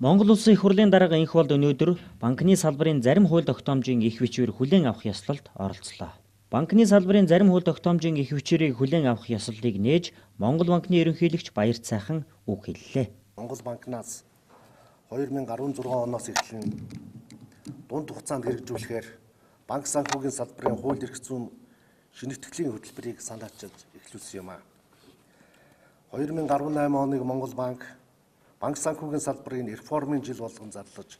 Монгол Улсын их хурлын дарга энх болд өнөөдөр банкны салбарын зарим хууль тогтоомжийн их бичвэр хүлээн авах ёслолд оролцлоо. Банкны салбарын зарим хууль тогтоомжийн их бичвэрийг хүлээн авах ёслолыг нээж Монгол банкны ерөнхийлөгч Баярт сайхан үг хэллээ. Монгол банкнаас 2016 оноос эхлэн дунд хугацаанд хэрэгжүүлэхээр банк санхүүгийн салбарын хууль эрх зүйн шинэтгэлийн хөтөлбөрийг санаачилж эхлүүлсэн юм а. 2018 оныг Монгол банк санхүүгийн салбарын реформын жил болгон зарлаж,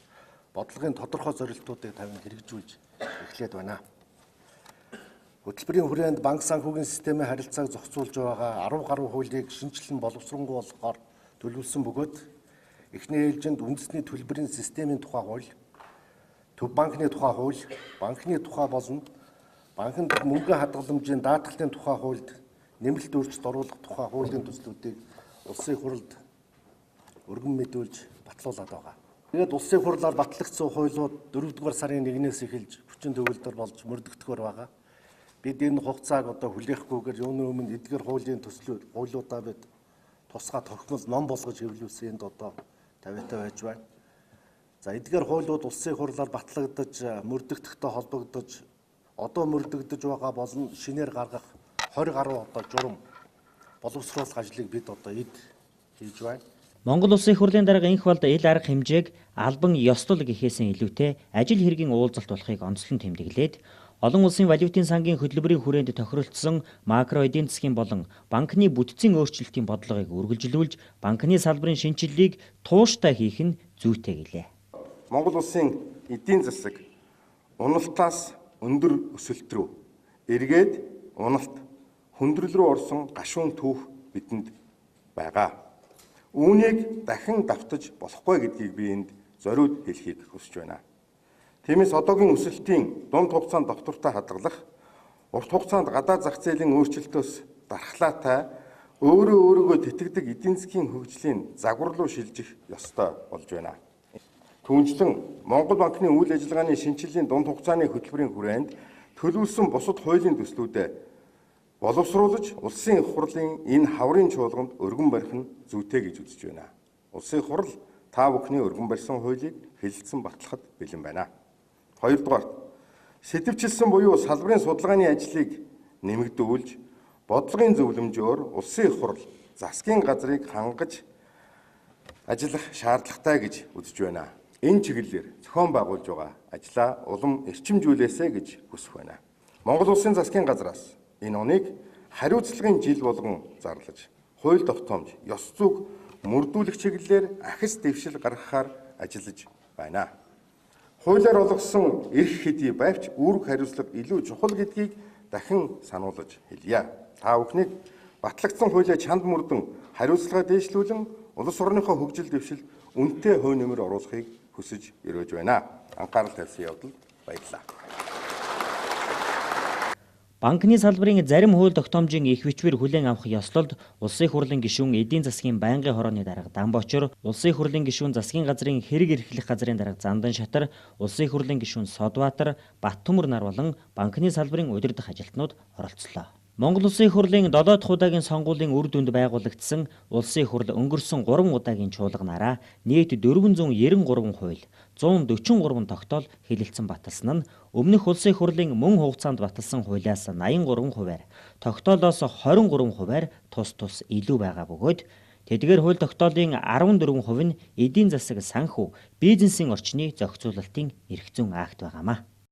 бодлогын тодорхой зорилтуудыг тавин хэрэгжүүлж эхлээд байна. Хөтөлбөрийн хүрээнд банк санхүүгийн системийн харилцааг зохицуулж байгаа 10 гаруй хуулийг шинжилэн боловсронгуй болгохоор төлөвлөсөн бөгөөд эхний ээлжинд үндэсний төлбөрийн системийн тухай хууль, төв банкны тухай хууль, банкны тухай болон банкнд мөнгө хадгаламжийн даатгалын тухай хуульд нэмэлт өөрчлөлт оруулах тухай хуулийн төслүүдийг улсын хурлд өргөн мэдүүлж батлуулаад байгаа. Тэгээд улсын хурлаар батлагдсан хуулиуд 4-р сарын 1-ээс эхэлж хүчин төгөлдөр болж мөрдөгдөхөөр байгаа. Бид энэ хугацааг одоо хүлээхгүйгээр юуны өмнө эдгээр хуулийн хуулиудаа бид тусгай тогтмол ном болгож хэвлүүлсэн энд одоо тавиатай байж байна. За эдгээр хуулиуд улсын хурлаар батлагдаж мөрдөгдөхтэй холбогдож одоо мөрдөгдөж байгаа болон шинээр гаргах 20 гаруй одоо журам боловсруулах ажлыг бид одоо эд хийж байна. Монгол Улсын их хурлын дарга энх болд ил арга хэмжээг албан ёслол гэхээс илүүтэй ажил хэргийн уулзалт болохыг онцлон тэмдэглээд олон улсын валютын сангийн хөтөлбөрийн хүрээнд тохиролцсон макро эдийн засгийн болон банкны бүтцийн өөрчлөлтийн бодлогыг үргэлжлүүлж банкны салбарын шинчиллийг тууштай хийх нь зүйтэй гэлээ. Монгол улсын эдийн засаг уналтаас өндөр өсөлт рүү эргээд уналт хүндрэл рүү орсон гашуун түүх бидэнд байгаа. Үүнийг дахин давтаж болохгүй гэдгийг би энд зориуд хэлхийг хүсэж байна. Тиймээс одоогийн өсөлтийн дунд хугацаанд доктортой хадгалах, урт хугацаанд гадаад зах зээлийн өөрчлөлтөөс дархлаатай өөрөөгөө тэтгдэг эдийн засгийн хөгжлийн загвар руу шилжих ёстой болж байна. Түүнчлэн Монгол банкны үйл ажиллагааны шинжилгээний дунд хугацааны хөтөлбөрийн хүрээнд төлөвлөсөн бусад хуулийн төслүүдэд боловсруулж улсын их хурлын энэ хаврын чуулганд өргөн барих нь зүйтэй гэж үзэж байна. Улсын их хурл та бүхний өргөн барьсан хуулийг хэлэлцэн батлахад бэлэн байна. Хоёрдугаар, сэтвчилсэн буюу салбарын судалгааны ажлыг нэмэгдүүлж, бодлогын зөвлөмжөөр улсын их хурл засгийн газрыг хангаж ажиллах шаардлагатай гэж үзэж байна. Энэ чиглэлээр зохион байгуулж байгаа ажлаа улам эрчимжүүлээсэй гэж хүсэх байна. Монгол улсын засгийн газраас энэ оныг хариуцлагын жил болгон зарлаж, хууль тогтоомж, ёс зүйг мөрдүүлэх чиглэлээр ахис дэвшил гаргахаар ажиллаж байна. Хуулиар олгосон эрх хэдий байвч үүрэг хариуцлага илүү чухал гэдгийг дахин сануулж хэлье. Та бүхнийг батлагдсан хуулиа чанд мөрдөн хариуцлага дээшлүүлэн улс орныхоо хөгжил дэвшил үнэтэй хувь нэмэр оруулахыг хүсэж өрөөж байна. Анхаарал тавьсан явдалд баярлалаа. Банкны салбарын зарим хууль тогтоомжийн их бичвэр хүлээн авах ёслолд Улсын их хурлын гишүүн эдийн засгийн байнгын хорооны дарга Дамбочор, Улсын их хурлын гишүүн засгийн газрын хэрэг эрхлэх газрын дарга Зандан Шатар, Улсын их хурлын гишүүн Содбаатар, Баттөмөр нар болон банкны салбарын удирдах ажилтнууд оролцлоо. Монгол Улсын их хурлын 7 дахь удаагийн сонгуулийн үр дүнд байгуулагдсан Улсын их хурл өнгөрсөн 3 удаагийн чуулганаараа нийт 493 хууль, 143 тогтоол хэлэлцэн баталсан нь өмнөх Улсын их хурлын мөн хугацаанд баталсан хуулиас 83 хувиар, тогтоолоос 23 хувиар тус илүү байгаа бөгөөд тэдгээр хууль тогтоолын 14% нь эдийн засаг санхүү, бизнесийн орчны зохицуулалтын эрх зүйн акт байгаамаа.